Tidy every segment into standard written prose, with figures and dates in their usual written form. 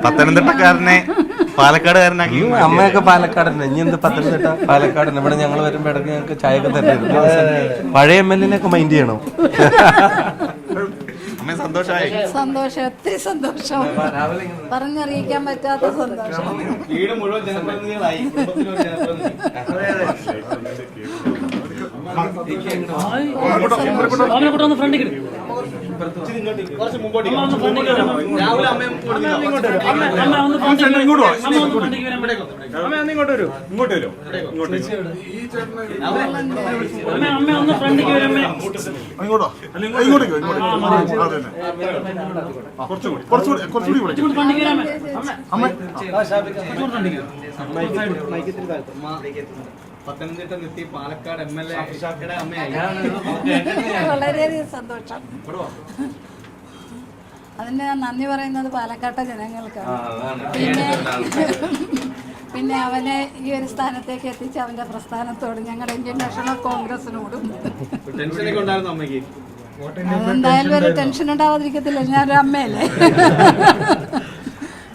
പത്തനംതിട്ടക്കാരനെ പാലക്കാടുകാരനാക്കി. അമ്മയൊക്കെ പാലക്കാടന്നെ, ഇനി എന്ത് പത്തനംതിട്ട പാലക്കാടന്നെ. ഇവിടെ ഞങ്ങൾ വരുമ്പോ ഇടയ്ക്ക് ഞങ്ങൾക്ക് ചായയൊക്കെ തരുന്നു. പഴയ MLA ഒക്കെ മൈൻഡ് ചെയ്യണം. സന്തോഷമായി, സന്തോഷം, ഒത്തിരി സന്തോഷം, പറഞ്ഞറിയിക്കാൻ പറ്റാത്ത സന്തോഷം. വീട് മുഴുവൻ ജനപ്രതിനിധികളായി. പത്തനംതിട്ട നിർത്തി പാലക്കാട് MLA അമ്മയായി. വളരെയധികം സന്തോഷം. അതിന് ഞാൻ നന്ദി പറയുന്നത് പാലക്കാട്ടെ ജനങ്ങൾക്കാണ്. പിന്നെ അവനെ ഈ ഒരു സ്ഥാനത്തേക്ക് എത്തിച്ച അവന്റെ പ്രസ്ഥാനത്തോട് ഞങ്ങളുടെ ഇന്ത്യൻ നാഷണൽ കോൺഗ്രസിനോടും. അതെന്തായാലും ഒരു ടെൻഷൻ ഉണ്ടാവാതിരിക്കത്തില്ല, ഞാനൊരു അമ്മയല്ലേ.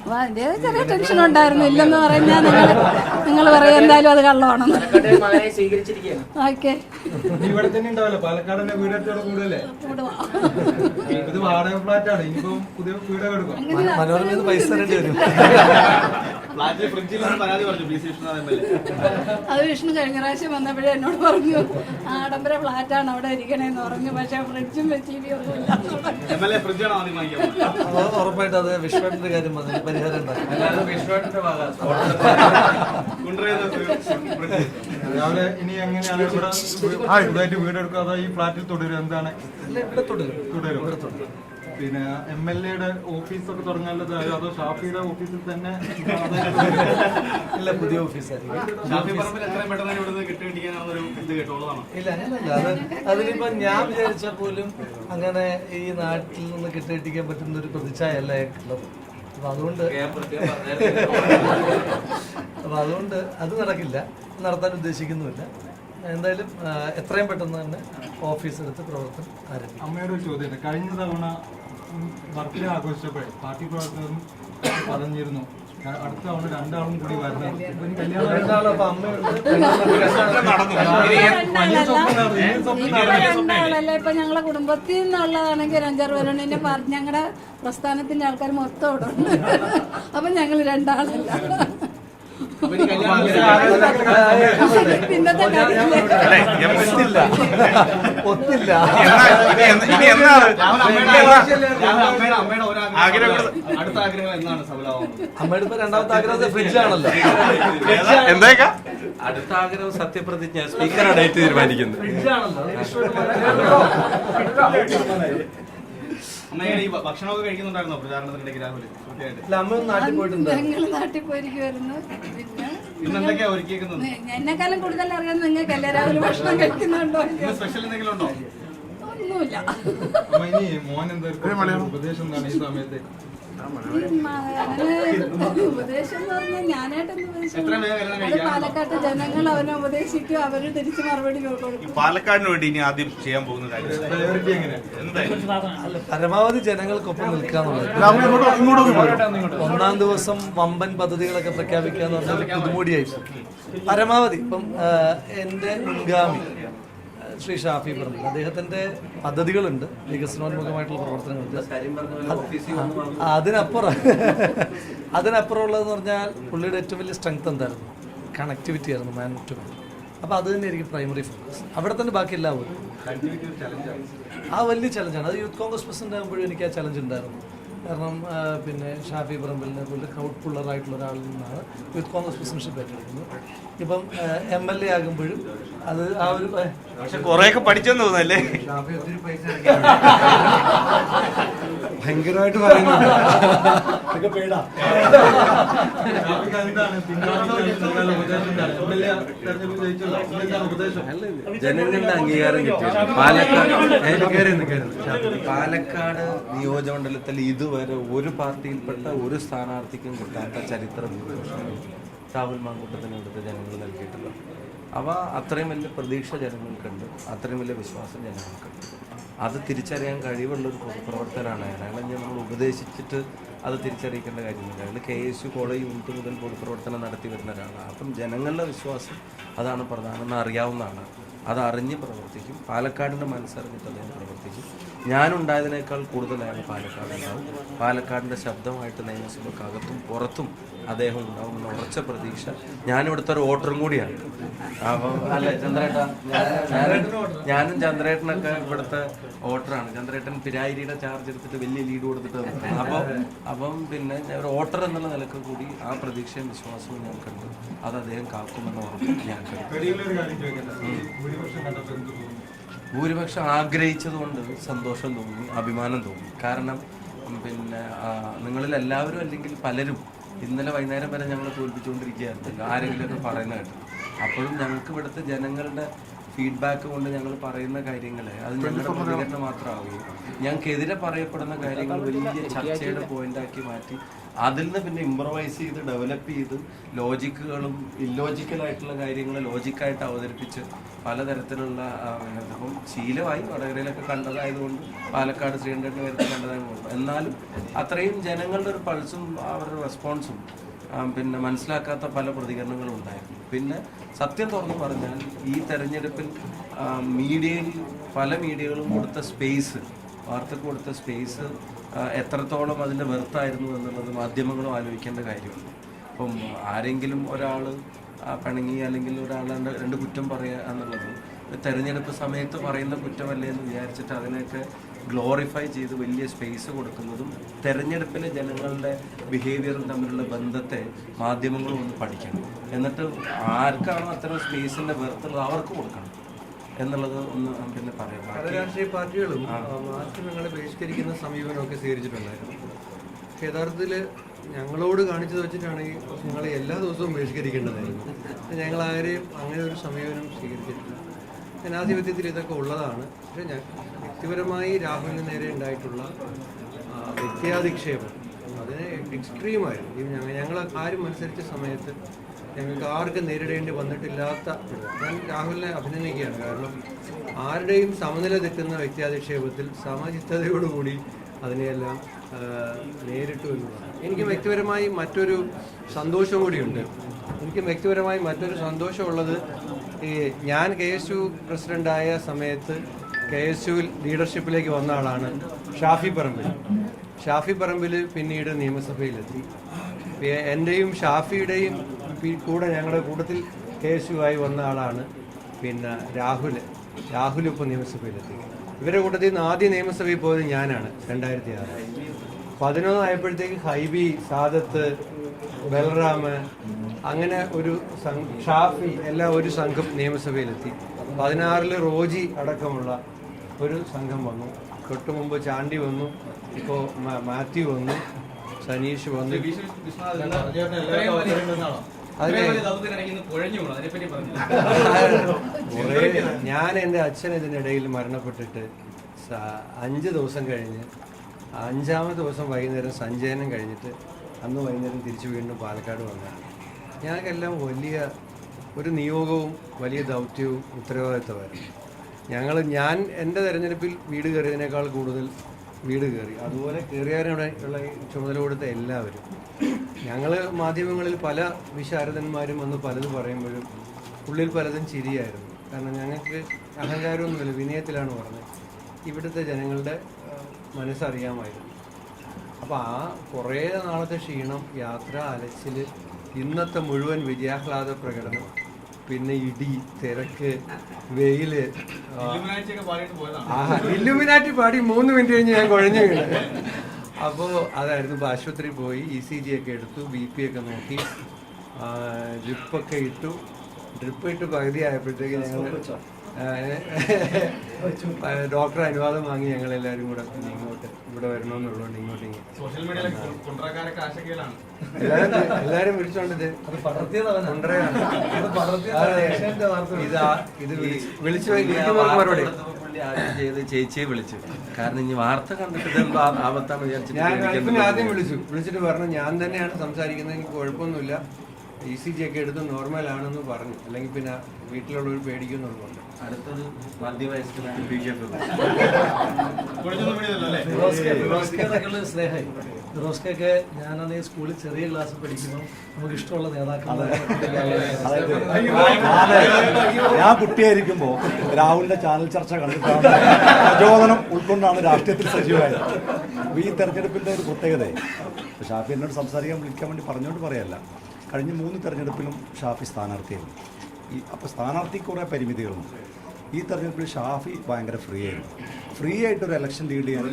അപ്പൊ അതിന്റെ ചെറിയ ടെൻഷൻ ഉണ്ടായിരുന്നു. ഇല്ലെന്ന് പറഞ്ഞാൽ നിങ്ങൾ പറയാം എന്തായാലും അത് കള്ളമാണെന്ന്. ഓക്കെ, ഇവിടെ തന്നെ ഉണ്ടാവല്ലോ പാലക്കാടിന്റെ വീടത്തോടെ കൂടുതലേ. ഇത് വാടക ഫ്ലാറ്റ് ആണ്, ഇനിയിപ്പോ പുതിയ വീട് എടുക്കും. മനോരമ പൈസ തരേണ്ടി വരും. അത് വിഷ്ണു കഴിഞ്ഞ പ്രാവശ്യം വന്നപ്പോഴേ എന്നോട് പറഞ്ഞു ആഡംബര ഫ്ലാറ്റാണ് അവിടെ ഇരിക്കണേന്ന് പറഞ്ഞു. പക്ഷെ ഫ്രിഡ്ജും TV ഒന്നുമില്ല. ഉറപ്പായിട്ട് അത് വിശ്വാസിന്റെ കാര്യം പരിഹാരം ഉണ്ടാക്കും. രാവിലെ ഇനി എങ്ങനെയാണ് ഇവിടെ പുതുതായിട്ട് വീടെടുക്കുക, അതോ ഈ ഫ്ലാറ്റിൽ തുടരും? എന്താണ് തുടരും? പിന്നെ MLA ഓഫീസൊക്കെ തുടങ്ങാനുള്ളത്, അതോ ഷാഫിയുടെ ഓഫീസിൽ തന്നെ? ഇല്ല, പുതിയ ഓഫീസായിരിക്കും. ഇല്ല, അതിനിപ്പോ ഞാൻ വിചാരിച്ചാൽ പോലും അങ്ങനെ ഈ നാട്ടിൽ നിന്ന് കെട്ടിയിട്ടിക്കാൻ പറ്റുന്ന ഒരു പ്രതിച്ഛായല്ല ഉള്ളത്. അപ്പൊ അതുകൊണ്ട് അത് നടക്കില്ല, നടത്താൻ ഉദ്ദേശിക്കുന്നുമില്ല. എന്തായാലും എത്രയും പെട്ടെന്ന് തന്നെ ഓഫീസ് എടുത്ത് പ്രവർത്തനം ആരംഭിക്കും. അമ്മയുടെ ഒരു ചോദ്യം, കഴിഞ്ഞ തവണ ബർത്ത്ഡേ ആഘോഷിച്ചപ്പോഴേ പാർട്ടി പ്രവർത്തകരും പറഞ്ഞിരുന്നു അടുത്ത തവണ രണ്ടാളും കൂടി വരണം. രണ്ടാളല്ല, ഇപ്പൊ ഞങ്ങളെ കുടുംബത്തിൽ നിന്നുള്ളതാണെങ്കിൽ 5-6 പേരുണ്ട്. ഞങ്ങളുടെ പ്രസ്ഥാനത്തിന്റെ ആൾക്കാർ മൊത്തം ഇവിടെ ഉണ്ട്. അപ്പൊ ഞങ്ങൾ രണ്ടാളല്ല. പിന്നത്തെ ഒത്തില്ല. അമ്മയുടെ ഇപ്പൊ രണ്ടാമത്തെ ആഗ്രഹം ഫ്രിഡ്ജാണല്ലോ. എന്താ അടുത്ത ആഗ്രഹം സത്യപ്രതിജ്ഞ, സ്പീക്കറാണ് ഡേറ്റ് തീരുമാനിക്കുന്നത്. ഭക്ഷണമൊക്കെ കഴിക്കുന്നുണ്ടായിരുന്നോ പ്രചാരണത്തിനിടയ്ക്ക് രാഹുൽ? ഞങ്ങൾ നാട്ടിൽ പോയിരിക്കുമായിരുന്നു. പിന്നെ എന്നെക്കാളും കൂടുതൽ അറിയാൻ നിങ്ങൾക്കല്ലേ രാവിലെ ഭക്ഷണം കഴിക്കുന്നുണ്ടോ? സ്പെഷ്യൽ എന്തെങ്കിലും ഉണ്ടോ? ഒന്നുമില്ല. മോൻ എന്തായാലും ഉപദേശം എന്താണ് ഈ സമയത്ത്? ഉപദേശം എന്ന് പറഞ്ഞാൽ ഞാനായിട്ടൊന്നും പാലക്കാട്ട് ജനങ്ങൾ അവനെ ഉപദേശിക്കും, അവര് തിരിച്ച് മറുപടി കൊടുക്കും. പാലക്കാടിന് വേണ്ടി ഇനി ആദ്യം ചെയ്യാൻ പോകുന്ന കാര്യം പരമാവധി ജനങ്ങൾക്കൊപ്പം നിൽക്കാന്നുള്ളത്. 1-ാം ദിവസം വമ്പൻ പദ്ധതികളൊക്കെ പ്രഖ്യാപിക്കാന്ന് പറഞ്ഞാൽ പുതുമോടിയായി പരമാവധി. ഇപ്പം എന്റെ മുൻഗാമി ശ്രീ ഷാഫി പറമ്പിൽ, അദ്ദേഹത്തിന്റെ പദ്ധതികളുണ്ട്, വികസനോന്മുഖമായിട്ടുള്ള പ്രവർത്തനങ്ങളുണ്ട്. അതിനപ്പുറമുള്ളതെന്ന് പറഞ്ഞാൽ പുള്ളിയുടെ ഏറ്റവും വലിയ സ്ട്രെങ്ത് എന്തായിരുന്നു? കണക്ടിവിറ്റി ആയിരുന്നു, മാൻ ടു മാൻ. അപ്പോൾ അത് തന്നെയായിരിക്കും പ്രൈമറി ഫോക്കസ്. അവിടെ തന്നെ ബാക്കി എല്ലാവരും ആ വലിയ ചലഞ്ചാണ്. അത് യൂത്ത് കോൺഗ്രസ് പ്രസിഡന്റ് ആകുമ്പോഴും എനിക്ക് ആ ചലഞ്ച് ഉണ്ടായിരുന്നു. കാരണം പിന്നെ ഷാഫി പറമ്പിലിനെ പോലെ ക്രൗഡ് പുള്ളറായിട്ടുള്ള ഒരാളിൽ നിന്നാണ് യൂത്ത് കോൺഗ്രസ് പ്രസിഡൻഷിപ്പ് ഏറ്റെടുക്കുന്നത്. ഇപ്പം MLA ആകുമ്പോഴും അത് ആ ഒരു കുറെയൊക്കെ പഠിച്ചെന്ന് തോന്നുന്നല്ലേ? ഭയങ്കരമായിട്ട് പറയുന്നുണ്ട്. ജനങ്ങളുടെ അംഗീകാരം കിട്ടിയത് പാലക്കാട് നിയോജകമണ്ഡലത്തിൽ ഇതുവരെ ഒരു പാർട്ടിയിൽപ്പെട്ട ഒരു സ്ഥാനാർത്ഥിക്കും കിട്ടാത്ത ചരിത്രം രാഹുൽ മാങ്കൂട്ടത്തിന് ഇവിടുത്തെ ജനങ്ങൾ നൽകിയിട്ടുള്ളത്. അവ അത്രയും വലിയ പ്രതീക്ഷ ജനങ്ങൾക്കുണ്ട്, അത്രയും വലിയ വിശ്വാസം ജനങ്ങൾക്കുണ്ട്. അത് തിരിച്ചറിയാൻ കഴിവുള്ളൊരു പൊതുപ്രവർത്തനമാണ് അയാൾ. അയാളെ നമ്മൾ ഉപദേശിച്ചിട്ട് അത് തിരിച്ചറിയിക്കേണ്ട കാര്യമില്ല. അയാൾ KSU കോളേജ് യൂണിറ്റ് മുതൽ പൊതുപ്രവർത്തനം നടത്തി വരുന്ന ഒരാളാണ്. അപ്പം ജനങ്ങളുടെ വിശ്വാസം അതാണ് പ്രധാനമെന്ന് അറിയാവുന്നതാണ്. അതറിഞ്ഞ് പ്രവർത്തിക്കും. പാലക്കാടിൻ്റെ മനസ്സറിഞ്ഞിട്ട് അദ്ദേഹം പ്രവർത്തിക്കും. ഞാനുണ്ടായതിനേക്കാൾ കൂടുതൽ അയാൾ പാലക്കാടുണ്ടാവും. പാലക്കാടിൻ്റെ ശബ്ദമായിട്ട് നിയമസഭക്കകത്തും പുറത്തും അദ്ദേഹം ഉണ്ടാവുമെന്ന ഉറച്ച പ്രതീക്ഷ. ഞാനിവിടുത്തെ ഒരു വോട്ടറും കൂടിയാണ്. അപ്പം അല്ല ചന്ദ്രേട്ട, ഞാനും ചന്ദ്രേട്ടനൊക്കെ ഇവിടുത്തെ വോട്ടറാണ്. ചന്ദ്രേട്ടൻ പിരായിരിയുടെ ചാർജ് എടുത്തിട്ട് വലിയ ലീഡ് കൊടുത്തിട്ട് അപ്പം പിന്നെ ഒരു വോട്ടർ എന്നുള്ള നിലക്ക് കൂടി ആ പ്രതീക്ഷയും വിശ്വാസവും ഞങ്ങൾക്കുണ്ട്. അത് അദ്ദേഹം കാക്കുമെന്ന് ഉറപ്പ് ഞങ്ങൾക്കുണ്ട്. ഭൂരിപക്ഷം ആഗ്രഹിച്ചതുകൊണ്ട് സന്തോഷം തോന്നി, അഭിമാനം തോന്നി. കാരണം പിന്നെ നിങ്ങളിൽ എല്ലാവരും അല്ലെങ്കിൽ പലരും ഇന്നലെ വൈകുന്നേരം വരെ ഞങ്ങൾ തോൽപ്പിച്ചുകൊണ്ടിരിക്കുകയായിരുന്നല്ലോ, ആരെങ്കിലുമൊക്കെ പറയുന്ന കേട്ടു. അപ്പോഴും ഞങ്ങൾക്ക് ഇവിടുത്തെ ജനങ്ങളുടെ ഫീഡ്ബാക്ക് കൊണ്ട് ഞങ്ങൾ പറയുന്ന കാര്യങ്ങൾ അത് ഞങ്ങളുടെ പ്രതികരണം മാത്രമാവുകയും ഞങ്ങൾക്കെതിരെ പറയപ്പെടുന്ന കാര്യങ്ങൾ വലിയ ചർച്ചയുടെ പോയിന്റാക്കി മാറ്റി അതിൽ നിന്ന് പിന്നെ ഇംപ്രവൈസ് ചെയ്ത് ഡെവലപ്പ് ചെയ്ത് ലോജിക്കുകളും ഇല്ലോജിക്കലായിട്ടുള്ള കാര്യങ്ങൾ ലോജിക്കായിട്ട് അവതരിപ്പിച്ച് പലതരത്തിലുള്ള അപ്പം ശീലമായി വടകരയിലൊക്കെ കണ്ടതായതുകൊണ്ട് പാലക്കാട് ശ്രീകണ്ഠൻ്റെ കാര്യത്തിൽ കണ്ടതായതുകൊണ്ട് എന്നാലും അത്രയും ജനങ്ങളുടെ ഒരു പൾസും അവരുടെ റെസ്പോൺസും പിന്നെ മനസ്സിലാക്കാത്ത പല പ്രതികരണങ്ങളും ഉണ്ടായിരുന്നു. പിന്നെ സത്യം തുറന്ന് പറഞ്ഞാൽ ഈ തെരഞ്ഞെടുപ്പിൽ മീഡിയയിൽ പല മീഡിയകളും കൊടുത്ത സ്പേസ്, വാർത്തക്ക് കൊടുത്ത സ്പേസ് എത്രത്തോളം അതിൻ്റെ വെറുത്തായിരുന്നു എന്നുള്ളത് മാധ്യമങ്ങളും ആലോചിക്കേണ്ട കാര്യമുണ്ട്. അപ്പം ആരെങ്കിലും ഒരാൾ പിണങ്ങി അല്ലെങ്കിൽ ഒരാളുടെ രണ്ട് കുറ്റം പറയുക എന്നുള്ളത് തെരഞ്ഞെടുപ്പ് സമയത്ത് പറയുന്ന കുറ്റമല്ലേ എന്ന് വിചാരിച്ചിട്ട് അതിനെയൊക്കെ ഗ്ലോറിഫൈ ചെയ്ത് വലിയ സ്പേസ് കൊടുക്കുന്നതും തെരഞ്ഞെടുപ്പിലെ ജനങ്ങളുടെ ബിഹേവിയറും തമ്മിലുള്ള ബന്ധത്തെ മാധ്യമങ്ങളും ഒന്ന് പഠിക്കണം. എന്നിട്ട് ആർക്കാണോ അത്തരം സ്പേസിൻ്റെ വെറുത്തുള്ളത് അവർക്ക് കൊടുക്കണം എന്നുള്ളത് ഒന്ന് പിന്നെ പറയാം. പല രാഷ്ട്രീയ പാർട്ടികളും മാധ്യമങ്ങളെ ബഹിഷ്കരിക്കുന്ന സമീപനമൊക്കെ സ്വീകരിച്ചിട്ടുണ്ടായിരുന്നു. പക്ഷെ യഥാർത്ഥത്തിൽ ഞങ്ങളോട് കാണിച്ചത് വെച്ചിട്ടാണ് ഞങ്ങളെ എല്ലാ ദിവസവും ബഹിഷ്കരിക്കേണ്ടതായിരുന്നു. ഞങ്ങളാരെയും അങ്ങനെ ഒരു സമീപനം സ്വീകരിച്ചിട്ടില്ല. ജനാധിപത്യത്തിൽ ഇതൊക്കെ ഉള്ളതാണ്. പക്ഷെ വ്യക്തിപരമായി രാഹുലിന് നേരെ ഉണ്ടായിട്ടുള്ള വ്യക്തിയാധിക്ഷേപം അതിന് എക്സ്ട്രീമായിരുന്നു. ഞങ്ങൾ ആരും മത്സരിച്ച സമയത്ത് ഞങ്ങൾക്ക് ആർക്കും നേരിടേണ്ടി വന്നിട്ടില്ലാത്ത ഞാൻ രാഹുലിനെ അഭിനന്ദിക്കുകയാണ്. കാരണം ആരുടെയും സമനില തെറ്റുന്ന വ്യക്തിയാധിക്ഷേപത്തിൽ സമചിത്തതയോടുകൂടി അതിനെയെല്ലാം നേരിട്ടു എന്നുള്ളതാണ്. എനിക്ക് വ്യക്തിപരമായി മറ്റൊരു സന്തോഷം കൂടിയുണ്ട്. മറ്റൊരു സന്തോഷമുള്ളത് ഞാൻ KSU പ്രസിഡൻ്റായ സമയത്ത് KSUവിൽ ലീഡർഷിപ്പിലേക്ക് വന്ന ആളാണ് ഷാഫി പറമ്പിൽ പിന്നീട് നിയമസഭയിലെത്തി. എൻ്റെയും ഷാഫിയുടെയും കൂടെ ഞങ്ങളുടെ കൂട്ടത്തിൽ KSU ആയി വന്ന ആളാണ് പിന്നെ രാഹുൽ ഇപ്പോൾ നിയമസഭയിലെത്തി. ഇവരുടെ കൂട്ടത്തിൽ നിന്ന് ആദ്യ നിയമസഭയിൽ പോയത് ഞാനാണ് 2006. 11 ആയപ്പോഴത്തേക്ക് ഹൈബി, സാദത്ത്, ബൽറാം, അങ്ങനെ ഒരു ഷാഫി എല്ലാം ഒരു സംഘം നിയമസഭയിലെത്തി. 16 റോജി അടക്കമുള്ള ഒരു സംഘം വന്നു. തൊട്ട് മുമ്പ് ചാണ്ടി വന്നു, ഇപ്പോൾ മാത്യു വന്നു, സനീഷ് വന്നു. ഞാൻ എൻ്റെ അച്ഛൻ ഇതിനിടയിൽ മരണപ്പെട്ടിട്ട് 5 ദിവസം കഴിഞ്ഞ് 5-ാമത്തെ ദിവസം വൈകുന്നേരം സഞ്ചയനം കഴിഞ്ഞിട്ട് അന്ന് വൈകുന്നേരം തിരിച്ചു വീണ്ടും പാലക്കാട് വന്നതാണ്. ഞങ്ങൾക്കെല്ലാം വലിയ ഒരു നിയോഗവും വലിയ ദൗത്യവും ഉത്തരവാദിത്തമായിരുന്നു. ഞാൻ എൻ്റെ തെരഞ്ഞെടുപ്പിൽ വീട് കയറിയതിനേക്കാൾ കൂടുതൽ വീട് കയറി. അതുപോലെ കയറിയാരുടെ ഉള്ള ചുമതല കൊടുത്ത എല്ലാവരും. ഞങ്ങൾ മാധ്യമങ്ങളിൽ പല വിശാരദന്മാരും വന്ന് പലത് പറയുമ്പോഴും ഉള്ളിൽ പലതും ചിരിയായിരുന്നു. കാരണം ഞങ്ങൾക്ക് അഹങ്കാരമൊന്നുമില്ല, വിനയത്തിലാണ് പറഞ്ഞത്. ഇവിടുത്തെ ജനങ്ങളുടെ മനസ്സറിയാമായിരുന്നു. അപ്പോൾ ആ കുറേ നാളത്തെ ക്ഷീണം, യാത്ര, അലച്ചിൽ, ഇന്നത്തെ മുഴുവൻ വിജയാഹ്ലാദ പ്രകടനം, പിന്നെ ഇടി, തിരക്ക്, വെയില്, ഇല്ലുമിനാറ്റി പാടി 3 മിനിറ്റ് കഴിഞ്ഞ് ഞാൻ കുഴഞ്ഞു വീണ്. അപ്പോൾ അതായിരുന്നു. ഇപ്പോൾ ആശുപത്രിയിൽ പോയി ECG ഒക്കെ എടുത്തു, BP ഒക്കെ നോക്കി, ഡ്രിപ്പൊക്കെ ഇട്ടു. ഡ്രിപ്പ് ഇട്ട് പകുതി ആയപ്പോഴത്തേക്ക് ഞങ്ങൾ ഡോക്ടർ അനുവാദം വാങ്ങി ഞങ്ങളെല്ലാവരും കൂടെ ഇങ്ങോട്ട് ഇവിടെ വരണമെന്നുള്ളതുകൊണ്ട് ഇങ്ങോട്ട് എല്ലാവരും വിളിച്ചോണ്ട് ഇത് വിളിച്ചു മറുപടി ചേച്ചിയെ വിളിച്ചു. കാരണം ഇനി വാർത്ത കണ്ടിട്ട് ആപത്താണ് ഞാൻ ആദ്യം വിളിച്ചിട്ട് പറഞ്ഞു ഞാൻ തന്നെയാണ് സംസാരിക്കുന്നത്, എനിക്ക് കുഴപ്പമൊന്നുമില്ല, ECG ഒക്കെ എടുത്ത് നോർമലാണെന്ന് പറഞ്ഞു. അല്ലെങ്കിൽ പിന്നെ വീട്ടിലുള്ളവർ പേടിക്കുന്നുണ്ട്. അടുത്തത് മധ്യവയസ്കനായ BJP. ഫിറോസ്കയൊക്കെ സ്നേഹമായി. ഫിറോസ്കയൊക്കെ ഞാനാണ് സ്കൂളിൽ ചെറിയ ക്ലാസ്സിൽ പഠിക്കുമ്പോൾ നമുക്ക് ഇഷ്ടമുള്ള നേതാക്കളെ ഞാൻ കുട്ടിയായിരിക്കുമ്പോൾ രാഹുലിന്റെ ചാനൽ ചർച്ച കണ്ടിട്ടാണ് പ്രചോദനം ഉൾക്കൊണ്ടാണ് രാഷ്ട്രീയത്തിൽ സജീവമായത്. അപ്പോൾ ഈ തെരഞ്ഞെടുപ്പിന്റെ ഒരു പ്രത്യേകത ഷാഫി എന്നോട് സംസാരിക്കാൻ വിളിക്കാൻ വേണ്ടി പറഞ്ഞുകൊണ്ട് പറയല്ല, കഴിഞ്ഞ 3 തെരഞ്ഞെടുപ്പിലും ഷാഫി സ്ഥാനാർത്ഥിയായിരുന്നു. അപ്പോൾ സ്ഥാനാർത്ഥിക്ക് കുറേ പരിമിതികളുണ്ട്. ഈ തെരഞ്ഞെടുപ്പിൽ ഷാഫി ഭയങ്കര ഫ്രീ ആയിട്ടൊരു ഇലക്ഷൻ ലീഡ് ചെയ്യാൻ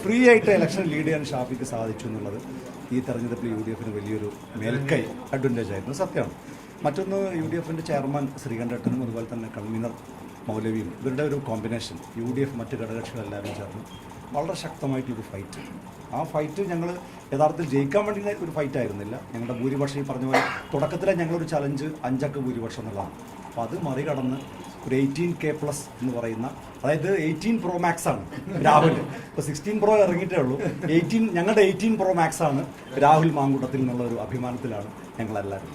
ഫ്രീ ആയിട്ട് ഇലക്ഷൻ ലീഡ് ചെയ്യാൻ ഷാഫിക്ക് സാധിച്ചു എന്നുള്ളത് ഈ തെരഞ്ഞെടുപ്പിൽ UDF വലിയൊരു മേൽക്കൈ അഡ്വാൻറ്റേജ് ആയിരുന്നു, സത്യമാണ്. മറ്റൊന്ന് UDF ചെയർമാൻ ശ്രീകണ്ഠേട്ടനും അതുപോലെ തന്നെ കൺവീനർ മൗലവിയും ഇവരുടെ ഒരു കോമ്പിനേഷൻ, UDF മറ്റ് ഘടകകക്ഷികളെല്ലാവരും ചേർന്ന് വളരെ ശക്തമായിട്ടൊരു ഫൈറ്റ്. ആ ഫൈറ്റ് ഞങ്ങൾ യഥാർത്ഥത്തിൽ ജയിക്കാൻ വേണ്ടി ഒരു ഫൈറ്റ് ആയിരുന്നില്ല. ഞങ്ങളുടെ ഭൂരിപക്ഷം ഈ പറഞ്ഞ പോലെ തുടക്കത്തിലെ ഞങ്ങളൊരു ചലഞ്ച് 5 അക്ക ഭൂരിപക്ഷം എന്നുള്ളതാണ്. അപ്പോൾ അത് മറികടന്ന് ഒരു 18K+ എന്ന് പറയുന്ന, അതായത് 18 Pro Max ആണ് രാഹുൽ. ഇപ്പോൾ 16 Pro ഇറങ്ങിയിട്ടേ ഉള്ളൂ. ഞങ്ങളുടെ 18 Pro Max ആണ് രാഹുൽ മാങ്കൂട്ടത്തിൽ എന്നുള്ള ഒരു അഭിമാനത്തിലാണ് ഞങ്ങളെല്ലാവരും.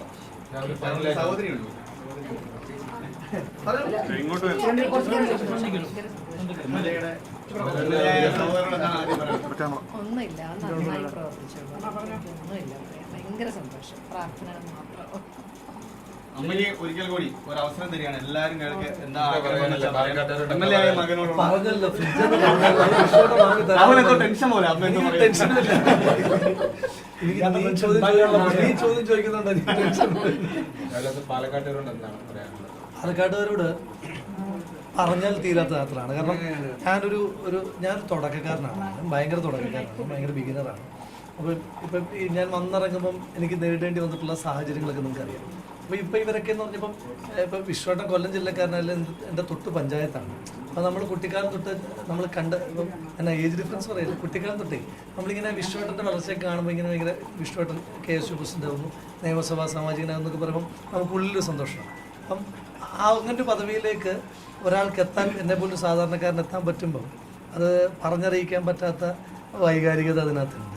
ഒന്നുമില്ല, നന്നായി പ്രവർത്തിച്ചു. ഒന്നുമില്ല, ഭയങ്കര സന്തോഷം. പ്രാർത്ഥന മാത്രം. അമ്മയ്ക്ക് ഒരിക്കൽ കൂടി ഒരു അവസരം തരികയാണ്. എല്ലാവരും കേൾക്ക് എന്താ MLA ആയ മകനോട് അവനെന്തോ ടെൻഷൻ പോലെ അമ്മ എന്തോ പാലക്കാട്ടുകാരോട് പറഞ്ഞാൽ തീരാത്ത യാത്രയാണ്. കാരണം ഞാൻ തുടക്കക്കാരനാണ്, ഭയങ്കര തുടക്കക്കാരനാണ്, ഭയങ്കര ബിഗിനറാണ്. അപ്പം ഇപ്പം ഞാൻ വന്നിറങ്ങുമ്പം എനിക്ക് നേരിടേണ്ടി വന്നിട്ടുള്ള സാഹചര്യങ്ങളൊക്കെ നിങ്ങൾക്കറിയാം. അപ്പോൾ ഇപ്പം ഇവരൊക്കെ എന്ന് പറഞ്ഞപ്പം ഇപ്പം വിശ്വട്ടൻ കൊല്ലം ജില്ലക്കാരനല്ല, എൻ്റെ തൊട്ട് പഞ്ചായത്താണ്. അപ്പോൾ നമ്മൾ കുട്ടിക്കാലം തൊട്ട് നമ്മൾ ഇപ്പം എന്നാ ഏജ് ഡിഫറൻസ് പറയില്ല, കുട്ടിക്കാലം തൊട്ടേ നമ്മളിങ്ങനെ വിശ്വട്ടൻ്റെ വളർച്ചയൊക്കെ കാണുമ്പോൾ ഇങ്ങനെ ഭയങ്കര വിശ്വട്ടൻ KSU പ്രസിഡന്റ് ആവുന്നു, നിയമസഭാ സാമാജികനാകുന്നൊക്കെ പറയുമ്പം നമുക്ക് ഉള്ളിലൊരു സന്തോഷമാണ്. അപ്പം അങ്ങനൊരു പദവിയിലേക്ക് ഒരാൾക്ക് എത്താൻ, എന്നെ പോലും സാധാരണക്കാരന് എത്താൻ പറ്റുമ്പം അത് പറഞ്ഞറിയിക്കാൻ പറ്റാത്ത വൈകാരികത അതിനകത്തുണ്ട്.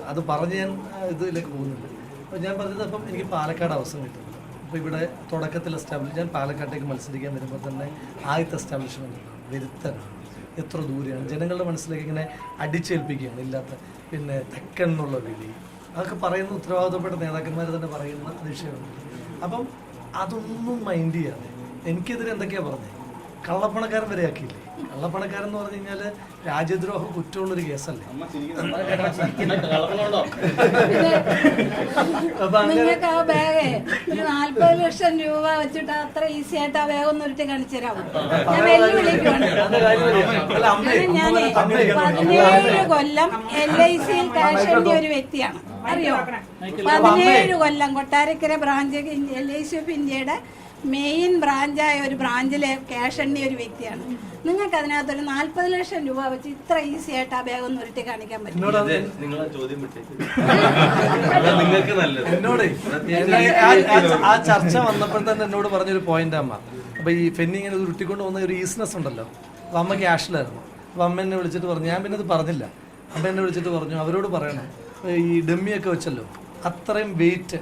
അത് പറഞ്ഞ് ഞാൻ ഇതിലേക്ക് പോകുന്നില്ല. അപ്പോൾ ഞാൻ പറഞ്ഞത്, അപ്പം എനിക്ക് പാലക്കാട് അവസരം കിട്ടുന്നുണ്ട്. അപ്പോൾ ഇവിടെ തുടക്കത്തിൽ ഞാൻ പാലക്കാട്ടേക്ക് മത്സരിക്കാൻ വരുമ്പോൾ തന്നെ ആദ്യത്തെ എസ്റ്റാബ്ലിഷ്മെൻ്റ് വരുത്തനാണ്. എത്ര ദൂരെയാണ്, ജനങ്ങളുടെ മനസ്സിലേക്ക് ഇങ്ങനെ അടിച്ചേൽപ്പിക്കുകയാണ് ഇല്ലാത്ത. പിന്നെ തെക്കൻ എന്നുള്ള വിളി അതൊക്കെ പറയുന്ന ഉത്തരവാദിത്തപ്പെട്ട നേതാക്കന്മാർ തന്നെ പറയുന്ന വിഷയമുണ്ട്. അപ്പം അതൊന്നും മൈൻഡ് ചെയ്യാതെ എനിക്കെതിരെ എന്തൊക്കെയാണ് പറഞ്ഞത്, കള്ളപ്പണക്കാരൻ വരെ ആക്കിയില്ലേ. കള്ളപ്പണക്കാരൻ എന്ന് പറഞ്ഞു കഴിഞ്ഞാൽ രാജ്യദ്രോഹ കുറ്റമുള്ളൊരു കേസല്ലേ. നിങ്ങൾക്ക് ആ ബാഗേ ഒരു 40 ലക്ഷം രൂപ വെച്ചിട്ട് അത്ര ഈസി ആയിട്ട് ആ ബാഗ് ഒന്ന് ഉരുട്ടി കാണിച്ചു തരാമോ? ഞാൻ വെല്ലുവിളിക്കുവാണ്. ഞാനേ 17 കൊല്ലം LIC ക്യാഷ് എണ്ണിയ ഒരു വ്യക്തിയാണ്, അറിയോ? 17 Kollam Kottarakkara branch LIC of ഇന്ത്യയുടെ മെയിൻ ബ്രാഞ്ചായ ഒരു ബ്രാഞ്ചിലെ ക്യാഷ് എണ്ണിയ ഒരു വ്യക്തിയാണ്. നിങ്ങൾക്ക് അതിനകത്തൊരു 40 ലക്ഷം രൂപ വെച്ച് ഇത്ര ഈസി ആയിട്ട് ആ ബാഗ് ഒന്ന് ഉരുട്ടി കാണിക്കാൻ പറ്റും? എന്നോട് ആ ചർച്ച വന്നപ്പോൾ തന്നെ എന്നോട് പറഞ്ഞൊരു പോയിന്റ് അമ്മ. അപ്പൊ ഈ ഫെന്നി ഇങ്ങനെ ഉരുട്ടിക്കൊണ്ട് പോകുന്ന ഒരു ഈസിനെസ് ഉണ്ടല്ലോ. അപ്പൊ അമ്മ ക്യാഷിലായിരുന്നു. അപ്പൊ അമ്മ എന്നെ വിളിച്ചിട്ട് പറഞ്ഞു, ഞാൻ പിന്നെ അത് പറഞ്ഞില്ല. അമ്മ എന്നെ വിളിച്ചിട്ട് പറഞ്ഞു, അവരോട് പറയണം ഈ ഡമ്മിയൊക്കെ വെച്ചല്ലോ, അത്രയും വെയിറ്റ്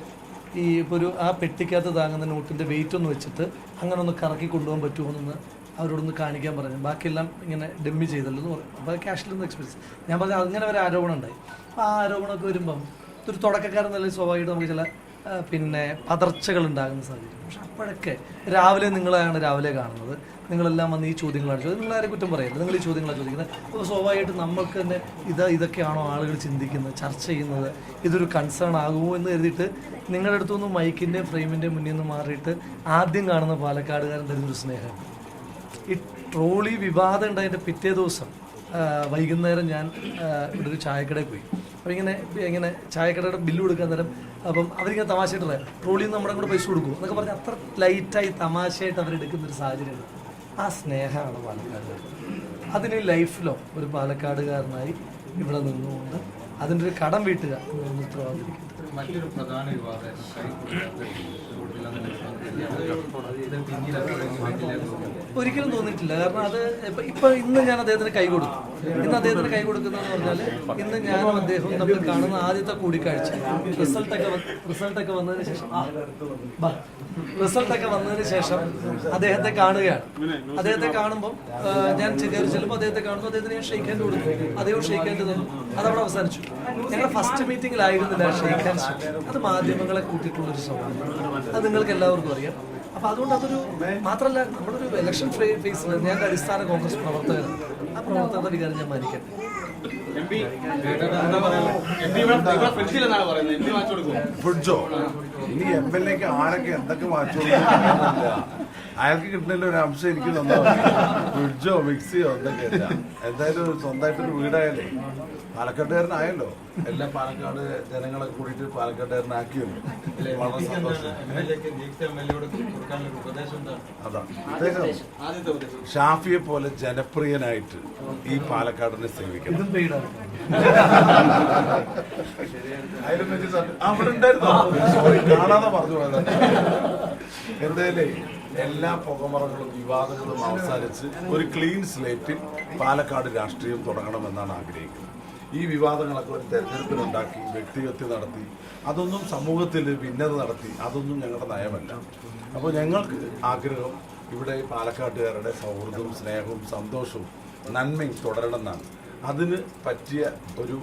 ഈ ഇപ്പോൾ ആ പെട്ടിക്കകത്ത് താങ്ങുന്ന നോട്ടിൻ്റെ വെയിറ്റ് ഒന്ന് വെച്ചിട്ട് അങ്ങനെ ഒന്ന് കറക്കി കൊണ്ടുപോകാൻ പറ്റുമോ എന്ന് അവരോടൊന്ന് കാണിക്കാൻ പറഞ്ഞു. ബാക്കിയെല്ലാം ഇങ്ങനെ ഡമ്മി ചെയ്തല്ലോ എന്ന് പറഞ്ഞു. അപ്പോൾ ക്യാഷിലൊന്നും എക്സ്പെൻസ് ഞാൻ പറഞ്ഞു. അങ്ങനെ ഒരു ആരോപണം ഉണ്ടായി. അപ്പോൾ ആ ആരോപണമൊക്കെ വരുമ്പം ഒരു തുടക്കക്കാരൻ നല്ല സ്വാഭാവികമായിട്ട് നമുക്ക് ചില പതർച്ചകൾ ഉണ്ടാകുന്ന സാഹചര്യം. പക്ഷെ അപ്പോഴൊക്കെ നിങ്ങളെയാണ് രാവിലെ കാണുന്നത്, നിങ്ങളെല്ലാം വന്ന് ഈ ചോദ്യങ്ങളാണ് ചോദിച്ചത്. നിങ്ങളാരും കുറ്റം പറയരുത്, നിങ്ങൾ ഈ ചോദ്യങ്ങളാണ് ചോദിക്കുന്നത്. അപ്പോൾ സ്വാഭാവികമായിട്ട് നമ്മൾക്ക് തന്നെ ഇതൊക്കെയാണോ ആളുകൾ ചിന്തിക്കുന്നത്, ചർച്ച ചെയ്യുന്നത്, ഇതൊരു കൺസേൺ ആകുമോ എന്ന് കരുതിയിട്ട് നിങ്ങളുടെ അടുത്തുനിന്ന് മൈക്കിൻ്റെയും ഫ്രെയിമിൻ്റെയും മുന്നിൽ നിന്ന് മാറിയിട്ട് ആദ്യം കാണുന്ന പാലക്കാടുകാരൻ തരുന്നൊരു സ്നേഹം. ഈ ട്രോളി വിവാദം ഉണ്ടായതിൻ്റെ പിറ്റേ ദിവസം വൈകുന്നേരം ഞാൻ ഇവിടെ ഒരു ചായക്കടയിൽ പോയി. അപ്പോൾ ഇങ്ങനെ ചായക്കടയുടെ ബില്ല് കൊടുക്കാൻ നേരം അപ്പം അവരിങ്ങനെ തമാശയായിട്ട് പറയാം, ട്രോളിയിൽ നിന്ന് നമ്മുടെ കൂടെ പൈസ കൊടുക്കും എന്നൊക്കെ പറഞ്ഞ് അത്ര ലൈറ്റായി തമാശയായിട്ട് അവരെടുക്കുന്നൊരു സാഹചര്യമുണ്ട്. ആ സ്നേഹമാണ് പാലക്കാട്. അതിന് ലൈഫിലോ ഒരു പാലക്കാടുകാരനായി ഇവിടെ നിന്നുകൊണ്ട് അതിൻ്റെ ഒരു കടം വീട്ടുക എന്ന് ഉത്തരവാദിരിക്കും. മറ്റൊരു പ്രധാന വിവാദം ഒരിക്കലും തോന്നിയിട്ടില്ല. കാരണം അത് ഇപ്പൊ ഇന്ന് ഞാൻ അദ്ദേഹത്തിന് കൈ കൊടുത്തു. ഇന്ന് അദ്ദേഹത്തിന് കൈ കൊടുക്കുന്നതെന്ന് പറഞ്ഞാൽ ഇന്ന് ഞാനും അദ്ദേഹവും തമ്മിൽ കാണുന്ന ആദ്യത്തെ കൂടിക്കാഴ്ച റിസൾട്ടൊക്കെ വന്നതിന് ശേഷം റിസൾട്ടൊക്കെ വന്നതിന് ശേഷം അദ്ദേഹത്തെ കാണുകയാണ്. അദ്ദേഹത്തെ കാണുമ്പോൾ ഞാൻ കയറി ചെല്ലുമ്പോൾ അദ്ദേഹത്തെ കാണുമ്പോൾ അദ്ദേഹത്തിന് ഞാൻ ഷെയ്ക്ക് ഹാൻഡ് കൊടുത്തു. അദ്ദേഹം ഷെയ്ക്ക് ഹാൻഡ് തന്നു. അതവിടെ അവസാനിച്ചു. ഞങ്ങളുടെ ഫസ്റ്റ് മീറ്റിംഗിലായിരുന്നില്ല ഷെയ്ക്ക് ഹാൻഡ്സ്. അത് മാധ്യമങ്ങളെ കൂട്ടിയിട്ടുള്ളൊരു സംഭവം. അത് നിങ്ങൾക്ക് എല്ലാവർക്കും അറിയാം. അപ്പൊ അതുകൊണ്ട് അതൊരു മാത്രമല്ല, നമ്മുടെ ഒരു ഇലക്ഷൻ ഫേസിൽ ഞങ്ങളുടെ അടിസ്ഥാന കോൺഗ്രസ് പ്രവർത്തകരാണ്. ആ പ്രവർത്തകരുടെ വികാരം ഞാൻ മാനിക്കട്ടെ. ഫ്രിഡ്ജോ ഇനി MLA-ക്ക് ആരൊക്കെ എന്തൊക്കെ മാറ്റോ അയാൾക്ക് കിട്ടുന്നതിൽ ഒരു അംശം എനിക്ക് തന്നാവും. ഫ്രിഡ്ജോ മിക്സിയോ എന്തൊക്കെയല്ല. എന്തായാലും സ്വന്തമായിട്ടൊരു വീടായാലേ പാലക്കാട്ടുകാരനായല്ലോ. എല്ലാ പാലക്കാട് ജനങ്ങളെ കൂടിയിട്ട് പാലക്കാട്ടുകാരനാക്കിയല്ലോ. വളരെ സന്തോഷം. അതാ അദ്ദേഹം ഷാഫിയെ പോലെ ജനപ്രിയനായിട്ട് ഈ പാലക്കാടിനെ സേവിക്കണം. അവിടെ ഉണ്ടായിരുന്നോ? കാണാതെ പറഞ്ഞു പോയത്. എന്തായാലേ എല്ലാ പുകമറകളും വിവാദങ്ങളും അവസാനിച്ച് ഒരു ക്ലീൻ സ്ലേറ്റിൽ പാലക്കാട് രാഷ്ട്രീയം തുടങ്ങണമെന്നാണ് ആഗ്രഹിക്കുന്നത്. ഈ വിവാദങ്ങളൊക്കെ ഒരു തെരഞ്ഞെടുപ്പിനുണ്ടാക്കി വ്യക്തിഹത്യ നടത്തി അതൊന്നും സമൂഹത്തിൽ ഭിന്നത നടത്തി അതൊന്നും ഞങ്ങളുടെ നയമല്ല. അപ്പോൾ ഞങ്ങൾക്ക് ആഗ്രഹം ഇവിടെ പാലക്കാട്ടുകാരുടെ സൗഹൃദവും സ്നേഹവും സന്തോഷവും നന്മയും തുടരണമെന്നാണ്. അതിന് പറ്റിയ ഒരു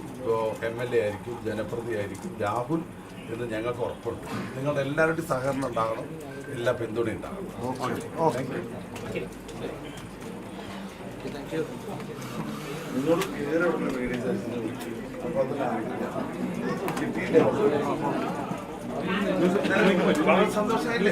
MLA ആയിരിക്കും, ജനപ്രതിയായിരിക്കും രാഹുൽ എന്ന് ഞങ്ങൾക്ക് ഉറപ്പുണ്ട്. നിങ്ങളുടെ എല്ലാവരുടെയും സഹകരണം ഉണ്ടാകണം, എല്ലാ പിന്തുണയും ഉണ്ടാകണം. നിങ്ങളോട് വളരെ സന്തോഷമായില്ലേ?